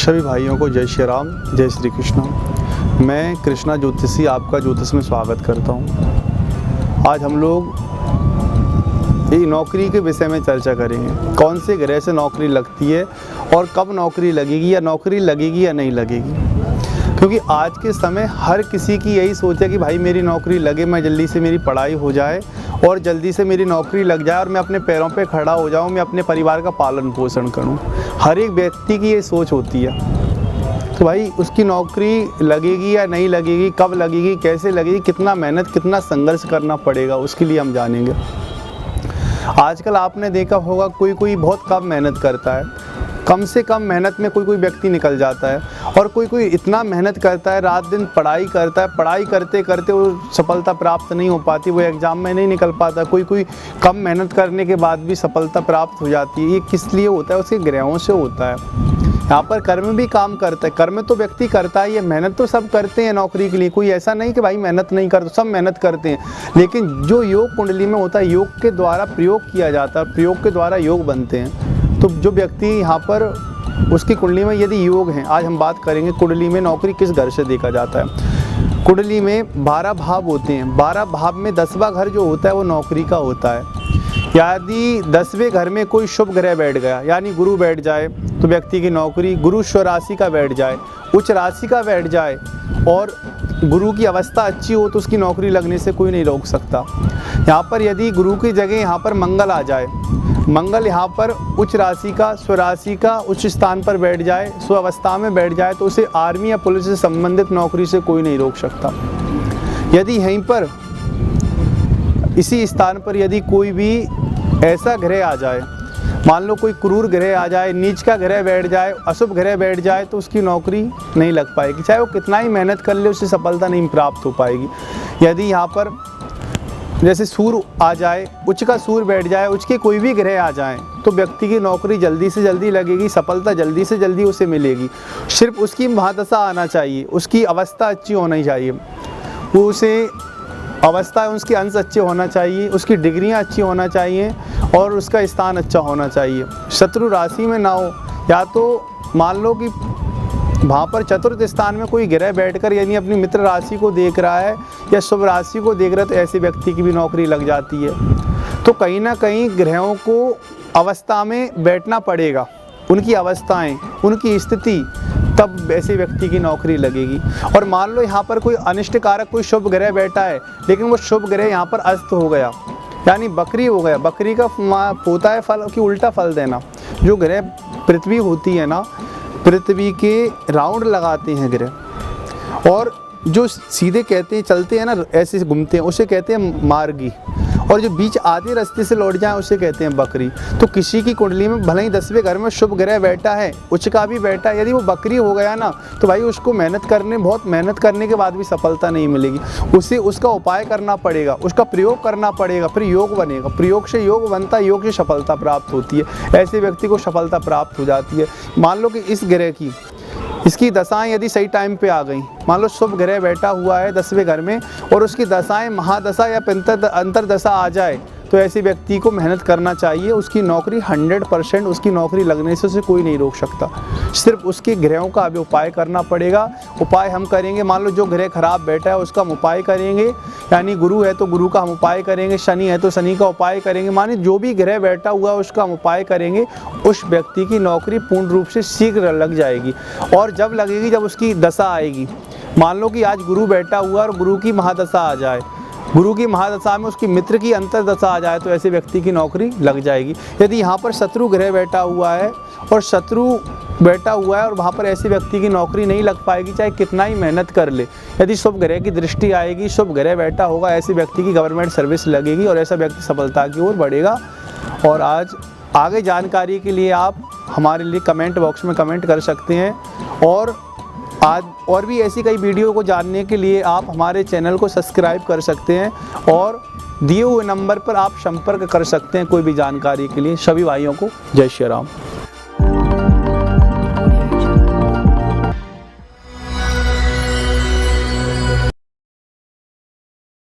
सभी भाइयों को जय श्री राम, जय श्री कृष्ण। मैं कृष्णा ज्योतिषी आपका ज्योतिष में स्वागत करता हूँ। आज हम लोग ये नौकरी के विषय में चर्चा करेंगे। कौन से ग्रह से नौकरी लगती है और कब नौकरी लगेगी या नौकरी लगेगी या नहीं लगेगी। क्योंकि आज के समय हर किसी की यही सोच है कि भाई मेरी नौकरी लगे, मैं जल्दी से मेरी पढ़ाई हो जाए और जल्दी से मेरी नौकरी लग जाए और मैं अपने पैरों पे खड़ा हो जाऊं, मैं अपने परिवार का पालन पोषण करूं। हर एक व्यक्ति की ये सोच होती है। तो भाई उसकी नौकरी लगेगी या नहीं लगेगी, कब लगेगी, कैसे लगेगी, कितना मेहनत कितना संघर्ष करना पड़ेगा, उसके लिए हम जानेंगे। आजकल आपने देखा होगा कोई बहुत कम मेहनत करता है, कम से कम मेहनत में कोई व्यक्ति निकल जाता है, और कोई इतना मेहनत करता है, रात दिन पढ़ाई करता है, पढ़ाई करते करते वो सफलता प्राप्त नहीं हो पाती, वो एग्ज़ाम में नहीं निकल पाता। कोई कम मेहनत करने के बाद भी सफलता प्राप्त हो जाती है। ये किस लिए होता है? उसके ग्रहों से होता है। यहाँ पर कर्म भी काम करता है। कर्म तो व्यक्ति करता है, ये मेहनत तो सब करते हैं नौकरी के लिए। कोई ऐसा नहीं कि भाई मेहनत नहीं करते, सब मेहनत करते हैं। लेकिन जो योग कुंडली में होता है, योग के द्वारा प्रयोग किया जाता है, प्रयोग के द्वारा योग बनते हैं। तो जो व्यक्ति यहाँ पर उसकी कुंडली में यदि योग हैं, आज हम बात करेंगे कुंडली में नौकरी किस घर से देखा जाता है। कुंडली में 12 भाव होते हैं। 12 भाव में 10वां घर जो होता है वो नौकरी का होता है। यदि 10वें घर में कोई शुभ ग्रह बैठ गया, यानी गुरु बैठ जाए, तो व्यक्ति की नौकरी, गुरु स्वराशि का बैठ जाए, उच्च राशि का बैठ जाए और गुरु की अवस्था अच्छी हो तो उसकी नौकरी लगने से कोई नहीं रोक सकता। यहाँ पर यदि गुरु की जगह यहाँ पर मंगल आ जाए, मंगल यहाँ पर उच्च राशि का, स्वराशि का उच्च स्थान पर बैठ जाए, स्वस्था में बैठ जाए, तो उसे आर्मी या पुलिस से संबंधित नौकरी से कोई नहीं रोक सकता। यदि यहीं पर इसी स्थान पर यदि कोई भी ऐसा ग्रह आ जाए, मान लो कोई क्रूर ग्रह आ जाए, नीच का ग्रह बैठ जाए, अशुभ ग्रह बैठ जाए, तो उसकी नौकरी नहीं लग पाएगी। चाहे वो कितना ही मेहनत कर ले, उसे सफलता नहीं प्राप्त हो पाएगी। यदि यहाँ पर जैसे सूर्य आ जाए, उच्च का सूर्य बैठ जाए, उच्च के कोई भी ग्रह आ जाएं, तो व्यक्ति की नौकरी जल्दी से जल्दी लगेगी, सफलता जल्दी से जल्दी उसे मिलेगी। सिर्फ उसकी महादशा आना चाहिए, उसकी अवस्था अच्छी होनी चाहिए, वो उसे अवस्था उसके अंश अच्छे होना चाहिए, उसकी डिग्रियां अच्छी होना चाहिए और उसका स्थान अच्छा होना चाहिए। शत्रु राशि में ना हो, या तो मान लो कि वहाँ पर चतुर्थ स्थान में कोई ग्रह बैठकर यानी अपनी मित्र राशि को देख रहा है या शुभ राशि को देख रहा है, तो ऐसे व्यक्ति की भी नौकरी लग जाती है। तो कहीं ना कहीं ग्रहों को अवस्था में बैठना पड़ेगा, उनकी अवस्थाएं, उनकी स्थिति, तब ऐसे व्यक्ति की नौकरी लगेगी। और मान लो यहाँ पर कोई अनिष्ट कारक कोई शुभ ग्रह बैठा है, लेकिन वो शुभ ग्रह यहाँ पर अस्त हो गया, यानी बकरी हो गया। बकरी का होता है फल कि उल्टा फल देना। जो ग्रह पृथ्वी होती है ना, पृथ्वी के राउंड लगाते हैं ग्रह, और जो सीधे कहते हैं चलते हैं ना, ऐसे घूमते हैं, उसे कहते हैं मार्गी, और जो बीच आधे रास्ते से लौट जाए उसे कहते हैं बकरी। तो किसी की कुंडली में भले ही 10वें घर में शुभ ग्रह बैठा है, उच्च का भी बैठा है, यदि वो बकरी हो गया ना, तो भाई उसको बहुत मेहनत करने के बाद भी सफलता नहीं मिलेगी। उसे उसका उपाय करना पड़ेगा, उसका प्रयोग करना पड़ेगा, फिर योग बनेगा। प्रयोग से योग बनता है, योग से सफलता प्राप्त होती है। ऐसे व्यक्ति को सफलता प्राप्त हो जाती है। मान लो कि इस ग्रह की इसकी दशाएं यदि सही टाइम पे आ गई, मान लो शुभ ग्रह बैठा हुआ है 10वें घर में और उसकी दशाएं महादशा या अंतरदशा आ जाए, तो ऐसे व्यक्ति को मेहनत करना चाहिए। उसकी नौकरी 100% उसकी नौकरी लगने से उसे कोई नहीं रोक सकता। सिर्फ उसके ग्रहों का अभी उपाय करना पड़ेगा। उपाय हम करेंगे, मान लो जो ग्रह खराब बैठा है उसका हम उपाय करेंगे, यानी गुरु है तो गुरु का हम उपाय करेंगे, शनि है तो शनि का उपाय करेंगे। माने जो भी ग्रह बैठा हुआ है उसका हम उपाय करेंगे, उस व्यक्ति की नौकरी पूर्ण रूप से शीघ्र लग जाएगी। और जब लगेगी, जब उसकी दशा आएगी। मान लो कि आज गुरु बैठा हुआ और गुरु की महादशा आ जाए, गुरु की महादशा में उसकी मित्र की अंतरदशा आ जाए, तो ऐसे व्यक्ति की नौकरी लग जाएगी। यदि यहाँ पर शत्रु ग्रह बैठा हुआ है और शत्रु बैठा हुआ है और वहाँ पर ऐसे व्यक्ति की नौकरी नहीं लग पाएगी, चाहे कितना ही मेहनत कर ले। यदि शुभ ग्रह की दृष्टि आएगी, शुभ ग्रह बैठा होगा, ऐसे व्यक्ति की गवर्नमेंट सर्विस लगेगी और ऐसा व्यक्ति सफलता की ओर बढ़ेगा। और आज आगे जानकारी के लिए आप हमारे लिए कमेंट बॉक्स में कमेंट कर सकते हैं, और आज और भी ऐसी कई वीडियो को जानने के लिए आप हमारे चैनल को सब्सक्राइब कर सकते हैं और दिए हुए नंबर पर आप संपर्क कर सकते हैं कोई भी जानकारी के लिए। सभी भाइयों को जय श्री राम।